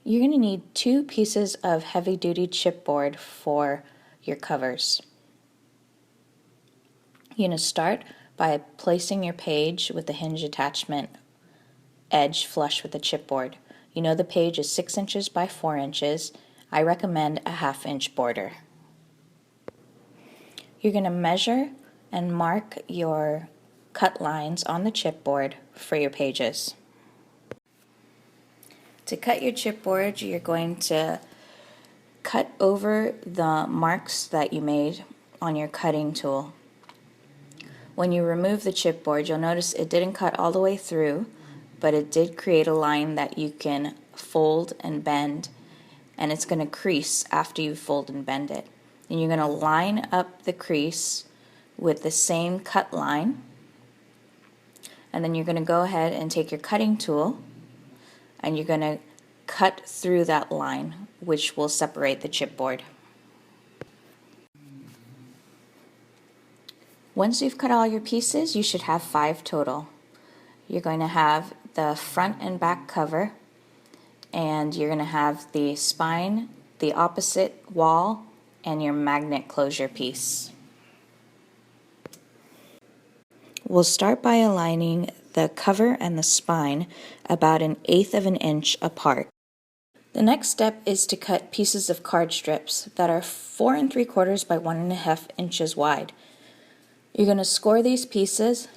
You're going to need 2 pieces of heavy-duty chipboard for your covers. You're going to start by placing your page with the hinge attachment edge flush with the chipboard. You know the page is 6 inches by 4 inches. I recommend a 1/2 inch border. You're going to measure and mark your cut lines on the chipboard for your pages. To cut your chipboard, you're going to cut over the marks that you made on your cutting tool. When you remove the chipboard, you'll notice it didn't cut all the way through, but it did create a line that you can fold and bend, and it's going to crease after you fold and bend it. And you're going to line up the crease with the same cut line, and then you're going to go ahead and take your cutting tool and you're going to cut through that line, which will separate the chipboard. Once you've cut all your pieces, you should have 5 total. You're going to have the front and back cover, and you're going to have the spine, the opposite wall, and your magnet closure piece. We'll start by aligning the cover and the spine about 1/8 of an inch apart. The next step is to cut pieces of card strips that are 4 3/4 by 1 1/2 inches wide. You're going to score these pieces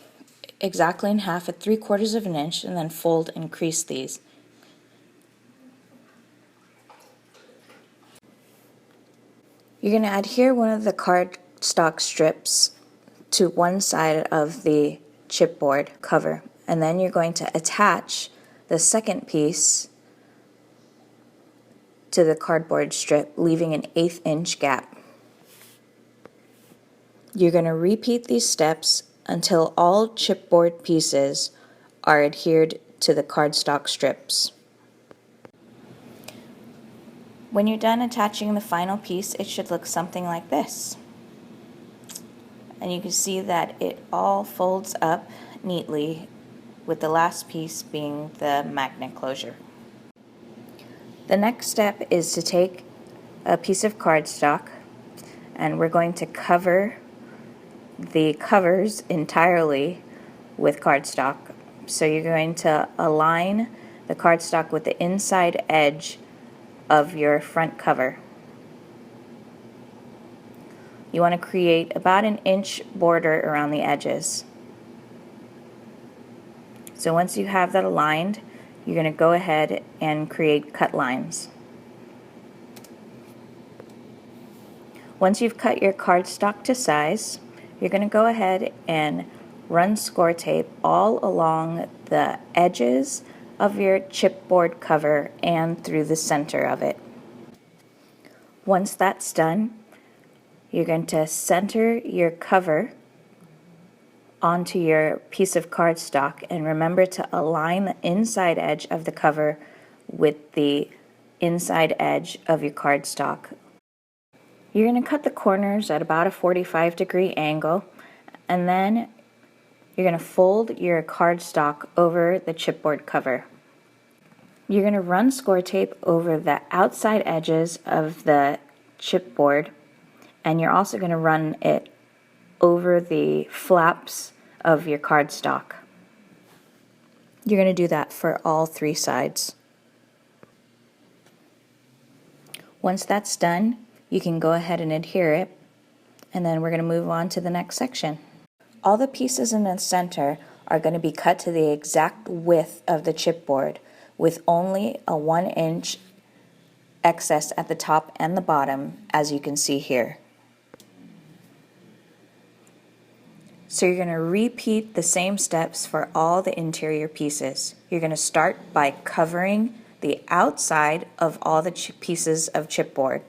exactly in half at 3/4 of an inch and then fold and crease these. You're going to adhere one of the cardstock strips to one side of the chipboard cover, and then you're going to attach the second piece to the cardboard strip, leaving an 1/8 inch gap. You're going to repeat these steps until all chipboard pieces are adhered to the cardstock strips. When you're done attaching the final piece, it should look something like this. And you can see that it all folds up neatly, with the last piece being the magnet closure. The next step is to take a piece of cardstock, and we're going to cover the covers entirely with cardstock. So you're going to align the cardstock with the inside edge of your front cover. You want to create about 1 inch border around the edges. So once you have that aligned, you're going to go ahead and create cut lines. Once you've cut your cardstock to size, you're going to go ahead and run score tape all along the edges of your chipboard cover and through the center of it. Once that's done, you're going to center your cover onto your piece of cardstock, and remember to align the inside edge of the cover with the inside edge of your cardstock. You're going to cut the corners at about a 45-degree angle, and then you're going to fold your cardstock over the chipboard cover. You're going to run score tape over the outside edges of the chipboard, and you're also going to run it over the flaps of your cardstock. You're going to do that for all 3 sides. Once that's done, you can go ahead and adhere it, and then we're going to move on to the next section. All the pieces in the center are going to be cut to the exact width of the chipboard, with only a 1 inch excess at the top and the bottom, as you can see here. So you're going to repeat the same steps for all the interior pieces. You're going to start by covering the outside of all the pieces of chipboard.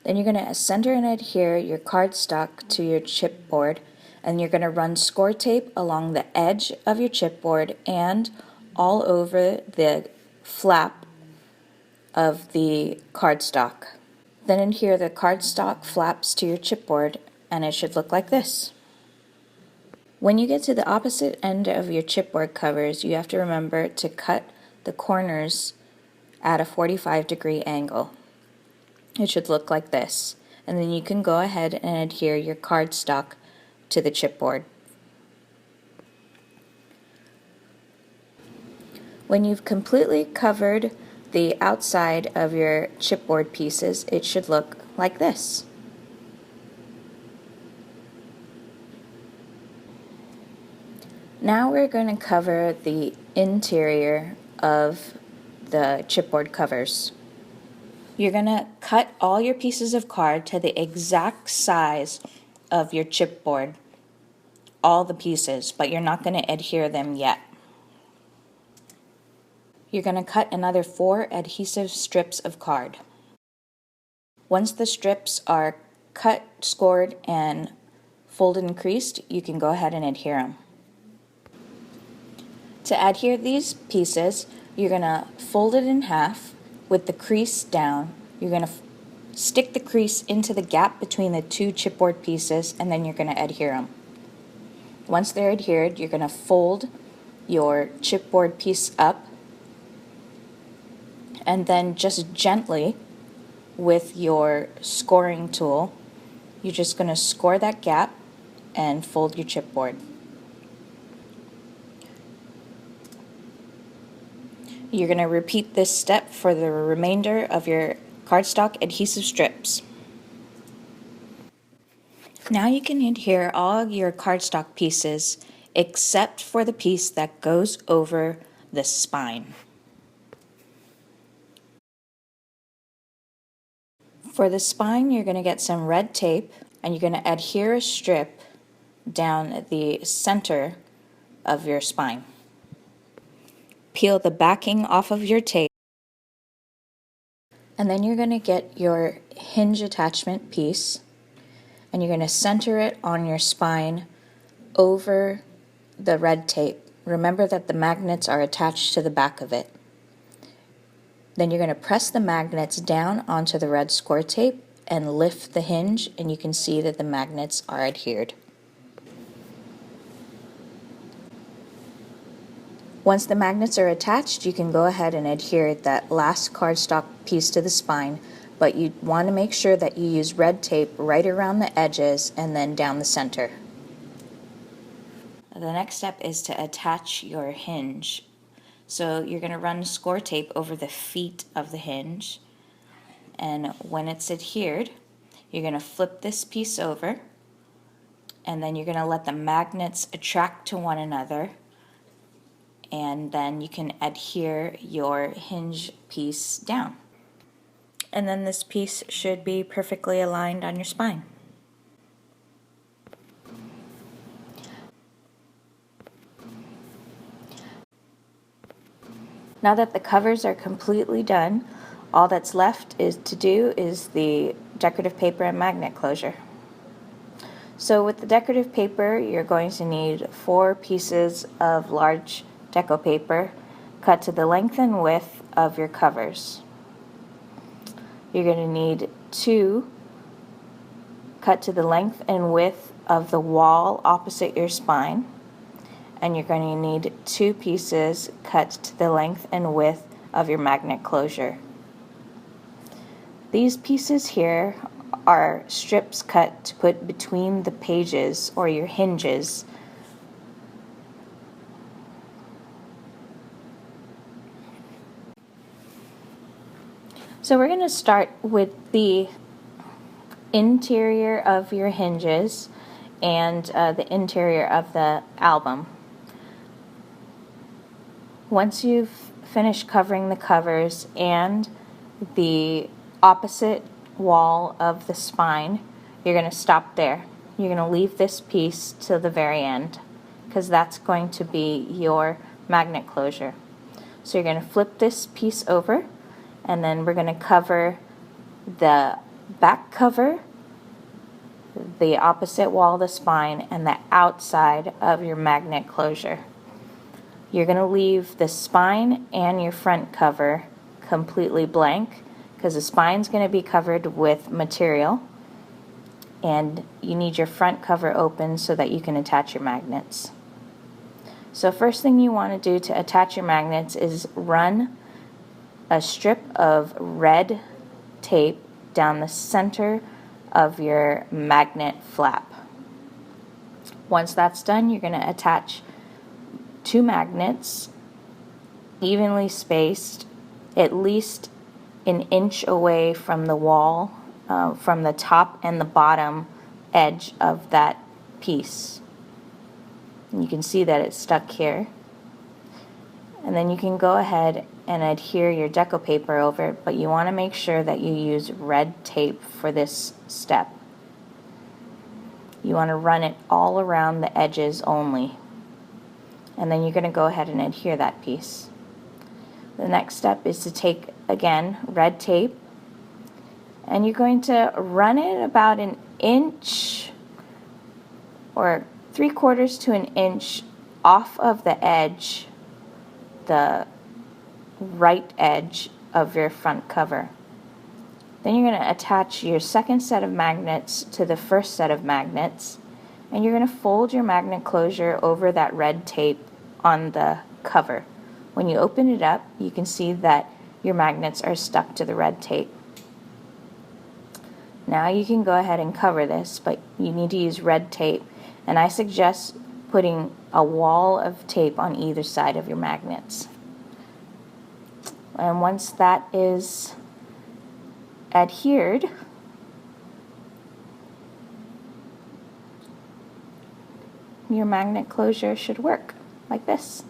Then you're going to center and adhere your cardstock to your chipboard, and you're going to run score tape along the edge of your chipboard and all over the flap of the cardstock. Then adhere the cardstock flaps to your chipboard, and it should look like this. When you get to the opposite end of your chipboard covers, you have to remember to cut the corners at a 45-degree angle. It should look like this. And then you can go ahead and adhere your cardstock to the chipboard. When you've completely covered the outside of your chipboard pieces, it should look like this. Now we're going to cover the interior of the chipboard covers. You're going to cut all your pieces of card to the exact size of your chipboard, all the pieces, but you're not going to adhere them yet. You're going to cut another 4 adhesive strips of card. Once the strips are cut, scored, and folded and creased, you can go ahead and adhere them. To adhere these pieces, you're going to fold it in half with the crease down. You're going to stick the crease into the gap between the 2 chipboard pieces, and then you're going to adhere them. Once they're adhered, you're going to fold your chipboard piece up, and then just gently with your scoring tool, you're just going to score that gap and fold your chipboard. You're going to repeat this step for the remainder of your cardstock adhesive strips. Now you can adhere all your cardstock pieces except for the piece that goes over the spine. For the spine, you're going to get some red tape and you're going to adhere a strip down the center of your spine. Peel the backing off of your tape, and then you're going to get your hinge attachment piece and you're going to center it on your spine over the red tape. Remember that the magnets are attached to the back of it. Then you're going to press the magnets down onto the red score tape and lift the hinge, and you can see that the magnets are adhered. Once the magnets are attached, you can go ahead and adhere that last cardstock piece to the spine, but you want to make sure that you use red tape right around the edges and then down the center. The next step is to attach your hinge. So you're going to run score tape over the feet of the hinge, and when it's adhered, you're going to flip this piece over, and then you're going to let the magnets attract to one another, and then you can adhere your hinge piece down. And then this piece should be perfectly aligned on your spine. Now that the covers are completely done, all that's left to do is the decorative paper and magnet closure. So with the decorative paper, you're going to need 4 pieces of large deco paper cut to the length and width of your covers. You're going to need 2 cut to the length and width of the wall opposite your spine, and you're going to need 2 pieces cut to the length and width of your magnet closure. These pieces here are strips cut to put between the pages or your hinges. So we're going to start with the interior of your hinges and the interior of the album. Once you've finished covering the covers and the opposite wall of the spine, you're going to stop there. You're going to leave this piece to the very end because that's going to be your magnet closure. So you're going to flip this piece over, and then we're going to cover the back cover, the opposite wall of the spine, and the outside of your magnet closure. You're going to leave the spine and your front cover completely blank because the spine's going to be covered with material, and you need your front cover open so that you can attach your magnets. So first thing you want to do to attach your magnets is run a strip of red tape down the center of your magnet flap. Once that's done, you're going to attach 2 magnets evenly spaced, at least an inch away from the wall, from the top and the bottom edge of that piece. And you can see that it's stuck here. And then you can go ahead and adhere your deco paper over it, but you want to make sure that you use red tape for this step. You want to run it all around the edges only. And then you're going to go ahead and adhere that piece. The next step is to take, again, red tape, and you're going to run it about an inch or 3/4 to an inch off of the edge, the right edge of your front cover. Then you're going to attach your second set of magnets to the first set of magnets, and you're going to fold your magnet closure over that red tape on the cover. When you open it up, you can see that your magnets are stuck to the red tape. Now you can go ahead and cover this, but you need to use red tape, and I suggest putting a wall of tape on either side of your magnets. And once that is adhered, your magnet closure should work like this.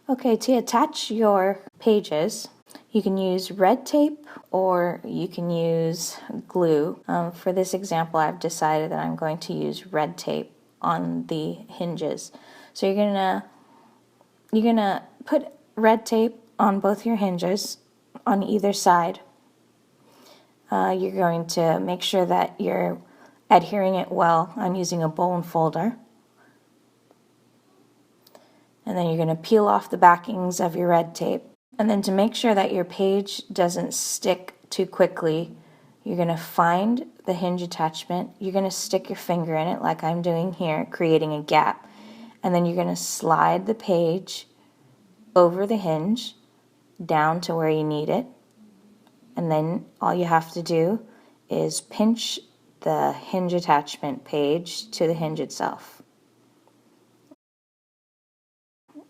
Okay, to attach your pages, you can use red tape or you can use glue. For this example, I've decided that I'm going to use red tape on the hinges. So you're gonna put red tape on both your hinges on either side. You're going to make sure that you're adhering it well. I'm using a bone folder. And then you're going to peel off the backings of your red tape. And then to make sure that your page doesn't stick too quickly, you're going to find the hinge attachment. You're going to stick your finger in it like I'm doing here, creating a gap. And then you're going to slide the page over the hinge down to where you need it. And then all you have to do is pinch the hinge attachment page to the hinge itself.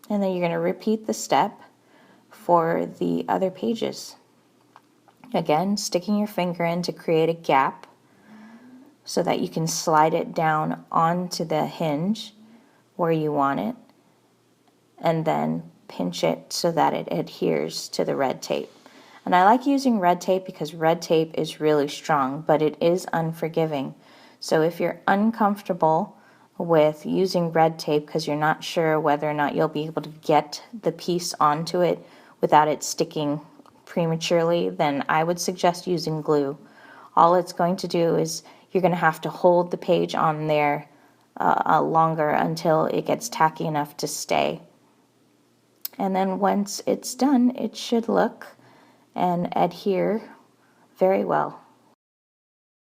And then you're going to repeat the step for the other pages. Again, sticking your finger in to create a gap so that you can slide it down onto the hinge where you want it, and then pinch it so that it adheres to the red tape. And I like using red tape because red tape is really strong, but it is unforgiving. So if you're uncomfortable with using red tape because you're not sure whether or not you'll be able to get the piece onto it without it sticking prematurely, then I would suggest using glue. All it's going to do is you're going to have to hold the page on there longer until it gets tacky enough to stay. And then once it's done, it should look and adhere very well.